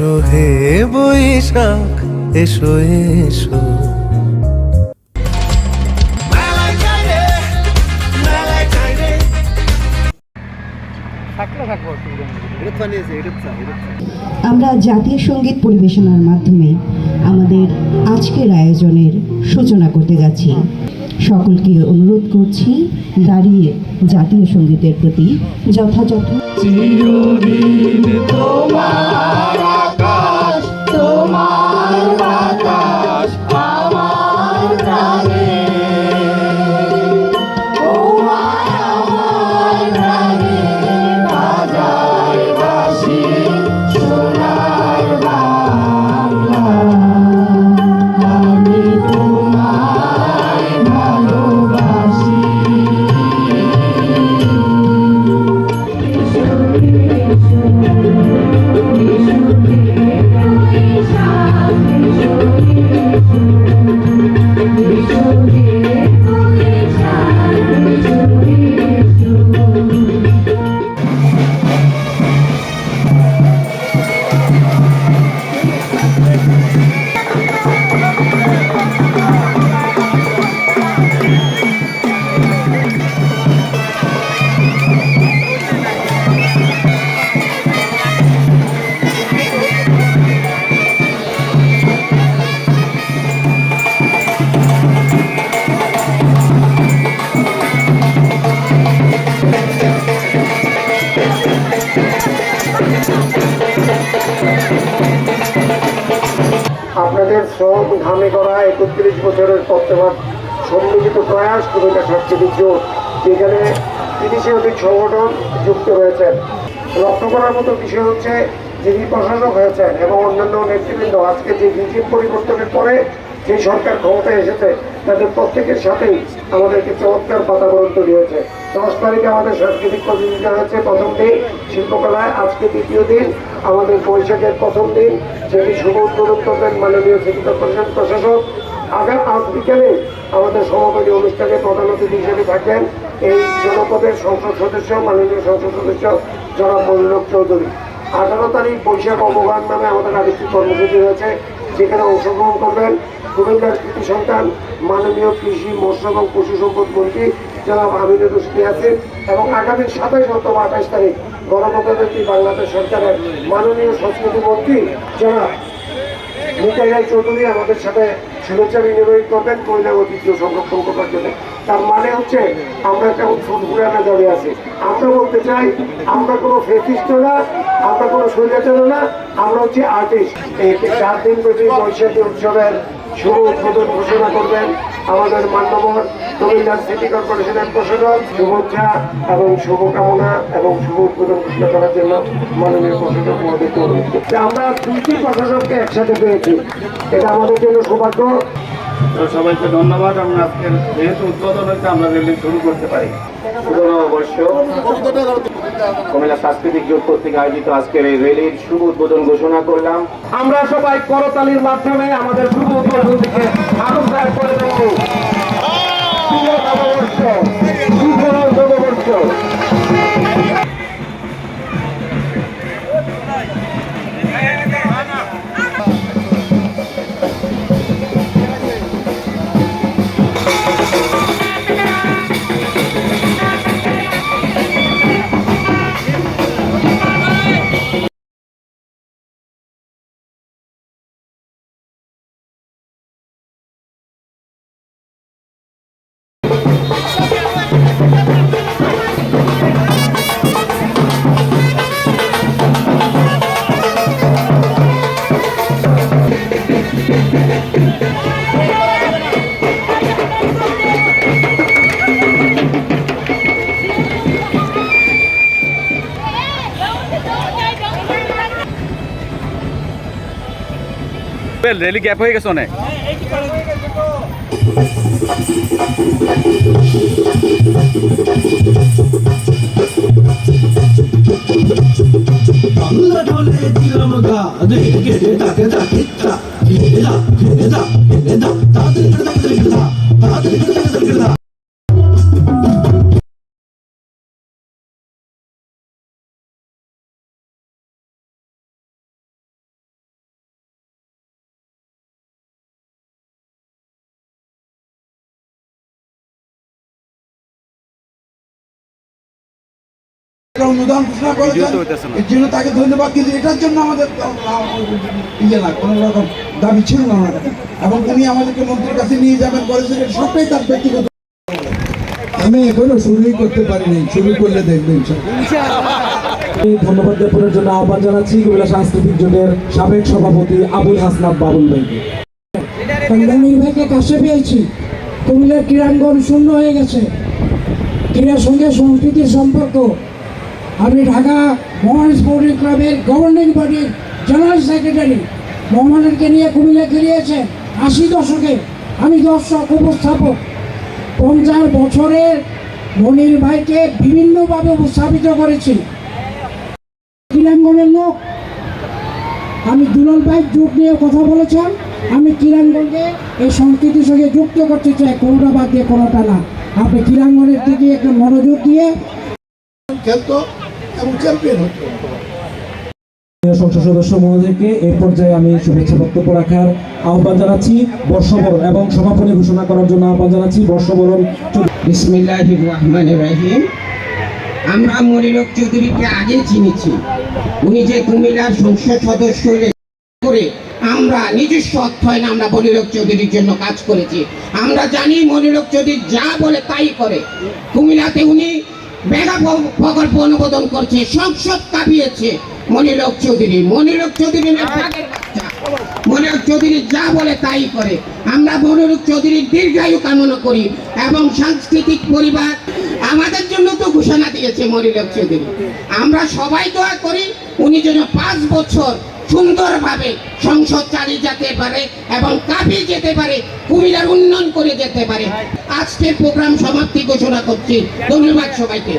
এসো হে বৈশাখ, এসো এসো। আমরা জাতীয় সঙ্গীত পরিবেশনার মাধ্যমে আমাদের আজকের আয়োজনের সূচনা করতে যাচ্ছি। সকলকে অনুরোধ করছি দাঁড়িয়ে জাতীয় সঙ্গীতের প্রতি যথাযথ চিরদিন তোমার আকাশ, তোমার বাতাস আমার প্রাণে, তোমায় আমার প্রাণে বাজায় বাঁশি সোনার বাংলা। আমি তোমায় ভালোবাসি। আপনাদের শ্রম ঘামে করা ৩১ বছরের তত্ত্বাবধান সম্মিলিত প্রয়াস কুমিল্লা সাংস্কৃতিক জোট, যেখানে ৩০-এর অধিক সংগঠন যুক্ত হয়েছেন। লক্ষ্য করার মতো বিষয় হচ্ছে, যিনি প্রশাসক হয়েছেন এবং অন্যান্য নেতৃবৃন্দ আজকে যে রিজিম পরিবর্তনের পরে যে সরকার ক্ষমতায় এসেছে, তাদের প্রত্যেকের সাথেই আমাদেরকে চমৎকার বাতাবরণ তৈরি হয়েছে। 10 তারিখে আমাদের সাংস্কৃতিক প্রতিযোগিতা হয়েছে প্রথম দিন শিল্পকলায়, আজকে দ্বিতীয় দিন, আমাদের বৈশাখের প্রথম দিন, যেটি শুভ উদ্বোধন করবেন মাননীয় সিটি কর্পোরেশন প্রশাসক। আজ বিকেলে আমাদের সমাপনী অনুষ্ঠানে প্রধান অতিথি হিসেবে থাকেন এই জনপদের সংসদ সদস্য, মাননীয় সংসদ সদস্য জনাব মনিরুল চৌধুরী। 18 তারিখ বৈশাখ অবগান নামে আমাদের আরেকটি কর্মসূচি রয়েছে, যেখানে অংশগ্রহণ করবেন কুমিল্লার কৃতি সন্তান মাননীয় কৃষি, মৎস্য এবং পশু সম্পদ মন্ত্রী জনাব আমিনুর রশিদ ইয়াসিন, এবং আগামী 27 অথবা 28 তারিখ গণপ্রজাতন্ত্রী বাংলাদেশ সরকারের মাননীয় সংস্কৃতি মন্ত্রী জনাব মিকাইল চৌধুরী আমাদের সাথে শুভেচ্ছা বিনিময় করবেন মহিলা ঐতিহ্য সংরক্ষণ করার জন্য। তার মানে হচ্ছে আমরা একটা ফুটফুরানা দাঁড়িয়ে আছি। আমরা বলতে চাই, আমরা কোনো ফেসিস্ট না, আমরা কোনো স্বৈরাচার না, আমরা হচ্ছে আর্টিস্ট। এই 4 দিন ব্যাপী বৈশাখী উৎসবের শুভ উদ্বোধন ঘোষণা করবেন আমাদের মান্যবর কুমিল্লা সিটি কর্পোরেশনের প্রশাসক। শুভেচ্ছা এবং শুভকামনা এবং শুভ উদ্বোধন ঘোষণা করার জন্য মাননীয় প্রশাসক মহোদয়কে অনুরোধ করছি। আমরা 2টি প্রশাসককে একসাথে পেয়েছি, এটা আমাদের জন্য সৌভাগ্য। সবাইকে ধন্যবাদ। আমরা আজকের যেহেতু উদ্বোধন হয়েছে, আমরা রেলি শুরু করতে পারি। নববর্ষ কুমিল্লা সাংস্কৃতিক জোট কর্তৃক আয়োজিত আজকের এই রেলির শুভ উদ্বোধন ঘোষণা করলাম। আমরা সবাই করতালির মাধ্যমে আমাদের শুভ উদ্বোধন থেকে আনন্দ করে দেব। শুভ নববর্ষ, শুভ নববর্ষ। রেলি গ্যাপ হয়ে গেছে অনেক। বাংলা ঢোলে দিলাম গা রে গেড়ে ডাকে ডাকে তা ঘেরে দা ঘেরে দা ঘেরে দা তাদের ঘেরে দা তাদের ঘেরে দা। একটা অনুদান ঘোষণা করেছেন, এর জন্য তাকে ধন্যবাদ। কিন্তু এটার জন্য আমাদের ইয়ে না, কোনো রকম দাবি ছিল না ওনার কাছে। এবং উনি আমাদেরকে মন্ত্রীর কাছে নিয়ে যাবেন করেছেন, এটা সবটাই তার ব্যক্তিগত। আমি এখনো শুরুই করতে পারিনি, শুরু করলে দেখবেন। ধন্যবাদ জ্ঞাপনের জন্য আহ্বান জানাচ্ছি কুমিল্লা সাংস্কৃতিক জোটের সাবেক সভাপতি আবুল হাসনাত বাবুল ভাইকে। মনির ভাইকে কাছে পেয়েছি। কুমিল্লার ক্রীড়াঙ্গন শূন্য হয়ে গেছে, ক্রীড়ার সঙ্গে সংস্কৃতির সম্পর্ক। আমি ঢাকা মোহন স্পোর্টিং ক্লাবের গভর্নিং বডির জেনারেল সেক্রেটারি। মোহামেডানকে নিয়ে কুমিল্লা খেলিয়েছে 80 দশকে। আমি দর্শক উপস্থাপক। 50 বছরের মনির ভাইকে বিভিন্নভাবে উপস্থাপিত করেছি। ক্রীড়াঙ্গনের লোক। আমি দুলাল ভাই যোগ নিয়ে কথা বলেছেন। আমি ক্রীড়াঙ্গনকে এই সংস্কৃতির সঙ্গে যুক্ত করতে চাই, কোনোটা বাদ দিয়ে কোনোটা না। আপনি ক্রীড়াঙ্গনের দিকে একটা মনোযোগ দিয়ে খেলতো এবং চ্যাম্পিয়ন হতো। সংসদ সদস্য মহোদয়কে এই পর্যায়ে আমি শুভেচ্ছা বক্তব্য রাখার আহ্বান জানাচ্ছি। বর্ষবরণ এবং সমাপনী ঘোষণা করার জন্য আহ্বান জানাচ্ছি। বর্ষবরণ বিসমিল্লাহির রহমানির রহিম। আমরা মনির চৌধুরীকে আগে চিনেছি। উনি যে কুমিল্লার সংসদ সদস্য করে আমরা নিজস্ব অর্থায়নে আমরা মনির চৌধুরীর জন্য কাজ করেছি। আমরা জানি মনির চৌধুরী যা বলে তাই করে। কুমিল্লাতে উনি মেগা প্রকল্প অনুমোদন করছে, সংসদ কাঁপিয়েছে মনির চৌধুরী। মনির চৌধুরী মনির চৌধুরী যা বলে তাই করে। আমরা মনির চৌধুরীর দীর্ঘায়ু কামনা করি এবং সাংস্কৃতিক পরিবার আমাদের জন্য তো ঘোষণা দিয়েছে মনির চৌধুরী। আমরা সবাই দোয়া করি উনি যেন 5 বছর সুন্দরভাবে সংসদ চালিয়ে যেতে পারে এবং কাঁপিয়ে যেতে পারে, কুমিল্লার উন্নয়ন করে যেতে পারে। আজকের প্রোগ্রাম সমাপ্তি ঘোষণা করছি। ধন্যবাদ সবাইকে।